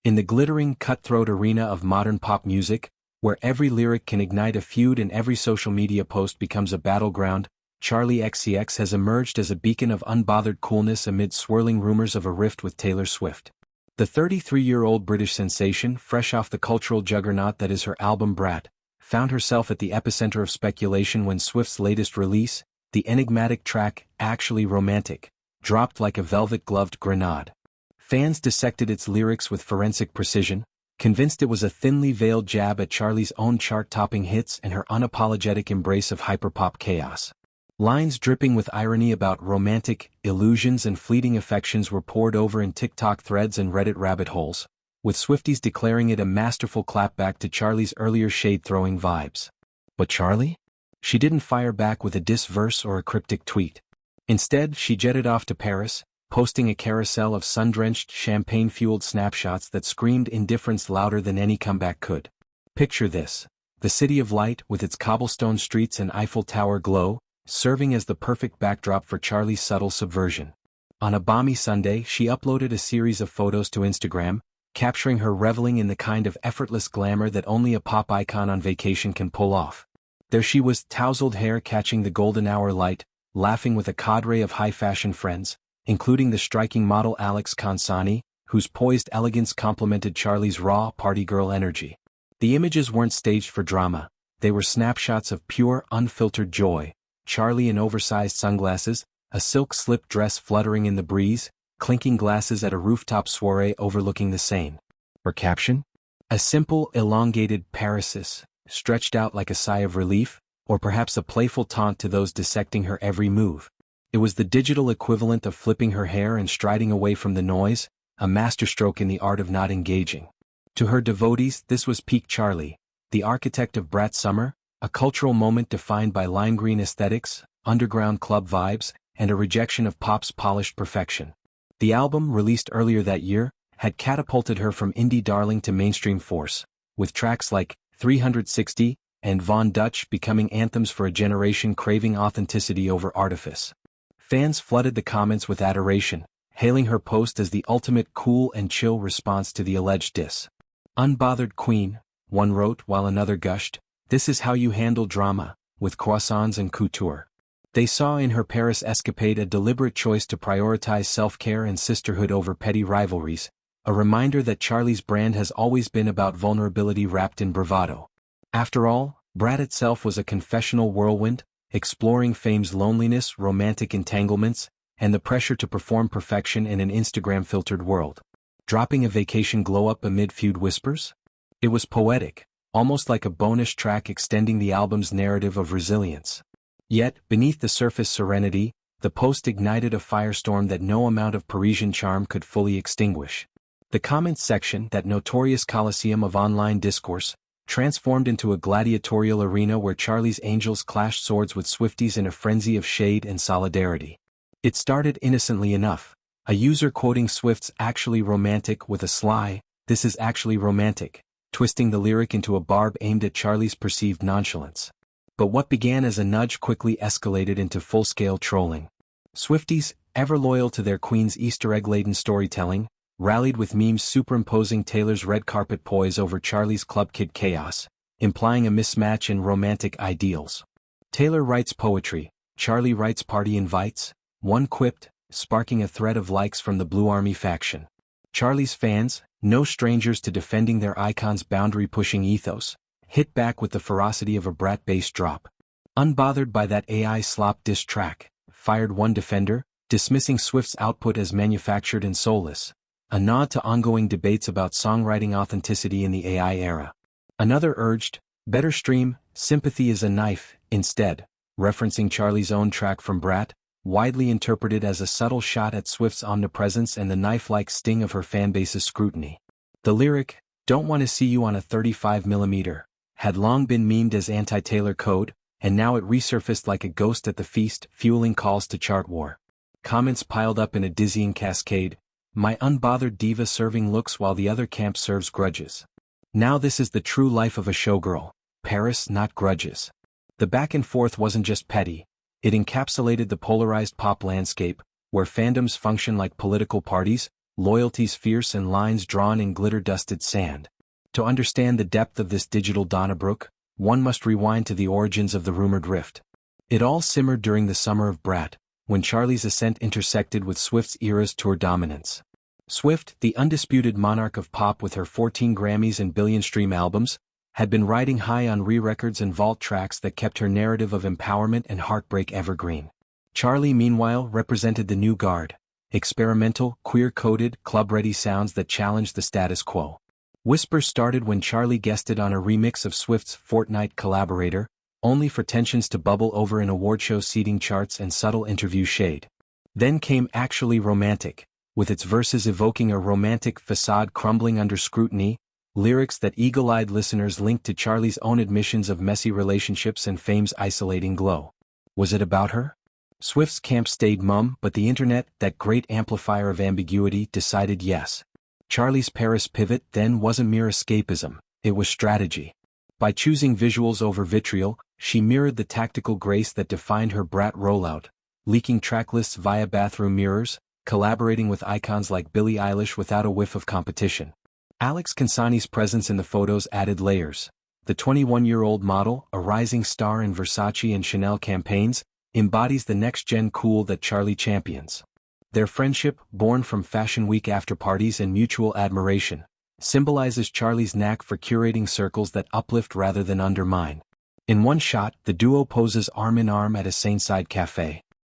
In the glittering, cutthroat arena of modern pop music, where every lyric can ignite a feud and every social media post becomes a battleground, Charli XCX has emerged as a beacon of unbothered coolness amid swirling rumors of a rift with Taylor Swift. The 33-year-old British sensation, fresh off the cultural juggernaut that is her album Brat, found herself at the epicenter of speculation when Swift's latest release, the enigmatic track, Actually Romantic, dropped like a velvet-gloved grenade. Fans dissected its lyrics with forensic precision, convinced it was a thinly veiled jab at Charli's own chart-topping hits and her unapologetic embrace of hyperpop chaos. Lines dripping with irony about romantic illusions and fleeting affections were poured over in TikTok threads and Reddit rabbit holes, with Swifties declaring it a masterful clapback to Charli's earlier shade-throwing vibes. But Charli? She didn't fire back with a diss verse or a cryptic tweet. Instead, she jetted off to Paris, posting a carousel of sun-drenched, champagne-fueled snapshots that screamed indifference louder than any comeback could. Picture this: the city of light with its cobblestone streets and Eiffel Tower glow, serving as the perfect backdrop for Charli's subtle subversion. On a balmy Sunday, she uploaded a series of photos to Instagram, capturing her reveling in the kind of effortless glamour that only a pop icon on vacation can pull off. There she was, tousled hair catching the golden hour light, laughing with a cadre of high-fashion friends, including the striking model Alex Consani, whose poised elegance complemented Charli's raw party girl energy. The images weren't staged for drama, they were snapshots of pure, unfiltered joy. Charli in oversized sunglasses, a silk slip dress fluttering in the breeze, clinking glasses at a rooftop soiree overlooking the Seine. Her caption? A simple, elongated parissssss, stretched out like a sigh of relief, or perhaps a playful taunt to those dissecting her every move. It was the digital equivalent of flipping her hair and striding away from the noise, a masterstroke in the art of not engaging. To her devotees, this was peak Charli, the architect of Brat Summer, a cultural moment defined by lime green aesthetics, underground club vibes, and a rejection of pop's polished perfection. The album, released earlier that year, had catapulted her from indie darling to mainstream force, with tracks like 360 and Von Dutch becoming anthems for a generation craving authenticity over artifice. Fans flooded the comments with adoration, hailing her post as the ultimate cool and chill response to the alleged diss. "Unbothered queen," one wrote while another gushed, "this is how you handle drama, with croissants and couture." They saw in her Paris escapade a deliberate choice to prioritize self-care and sisterhood over petty rivalries, a reminder that Charli's brand has always been about vulnerability wrapped in bravado. After all, Brat itself was a confessional whirlwind, exploring fame's loneliness, romantic entanglements, and the pressure to perform perfection in an Instagram-filtered world. Dropping a vacation glow-up amid feud whispers? It was poetic, almost like a bonus track extending the album's narrative of resilience. Yet, beneath the surface serenity, the post ignited a firestorm that no amount of Parisian charm could fully extinguish. The comments section, that notorious coliseum of online discourse, transformed into a gladiatorial arena where Charli's angels clashed swords with Swifties in a frenzy of shade and solidarity. It started innocently enough, a user quoting Swift's "Actually Romantic" with a sly, "This is actually romantic," twisting the lyric into a barb aimed at Charli's perceived nonchalance. But what began as a nudge quickly escalated into full-scale trolling. Swifties, ever loyal to their queen's Easter egg-laden storytelling, rallied with memes superimposing Taylor's red carpet poise over Charli's club kid chaos, implying a mismatch in romantic ideals. Taylor writes poetry, Charli writes party invites, one quipped, sparking a thread of likes from the Blue Army faction. Charli's fans, no strangers to defending their icon's boundary-pushing ethos, hit back with the ferocity of a Brat bass drop. Unbothered by that AI slop diss track, fired one defender, dismissing Swift's output as manufactured and soulless, a nod to ongoing debates about songwriting authenticity in the AI era. Another urged, better stream "Sympathy is a knife" instead, referencing Charli's own track from Brat, widely interpreted as a subtle shot at Swift's omnipresence and the knife-like sting of her fanbase's scrutiny. The lyric, "Don't want to see you on a 35mm, had long been memed as anti-Taylor code, and now it resurfaced like a ghost at the feast, fueling calls to chart war. Comments piled up in a dizzying cascade, "My unbothered diva serving looks while the other camp serves grudges. Now this is the true life of a showgirl, Paris not grudges." The back and forth wasn't just petty, it encapsulated the polarized pop landscape, where fandoms function like political parties, loyalties fierce and lines drawn in glitter-dusted sand. To understand the depth of this digital Donnybrook, one must rewind to the origins of the rumored rift. It all simmered during the summer of Brat, when Charli's ascent intersected with Swift's era's tour dominance. Swift, the undisputed monarch of pop with her 14 Grammys and billion-stream albums, had been riding high on re-records and vault tracks that kept her narrative of empowerment and heartbreak evergreen. Charli, meanwhile, represented the new guard, experimental, queer-coded, club-ready sounds that challenged the status quo. Whispers started when Charli guested on a remix of Swift's Fortnite Collaborator, only for tensions to bubble over in award show seating charts and subtle interview shade. Then came Actually Romantic, with its verses evoking a romantic facade crumbling under scrutiny, lyrics that eagle-eyed listeners linked to Charli's own admissions of messy relationships and fame's isolating glow. Was it about her? Swift's camp stayed mum, but the internet, that great amplifier of ambiguity, decided yes. Charli's Paris pivot then wasn't mere escapism, it was strategy. By choosing visuals over vitriol, she mirrored the tactical grace that defined her Brat rollout, leaking track lists via bathroom mirrors, collaborating with icons like Billie Eilish without a whiff of competition. Alex Consani's presence in the photos added layers. The 21-year-old model, a rising star in Versace and Chanel campaigns, embodies the next-gen cool that Charli champions. Their friendship, born from Fashion Week after-parties and mutual admiration, symbolizes Charli's knack for curating circles that uplift rather than undermine. In one shot, the duo poses arm-in-arm at a Seine-side cafe,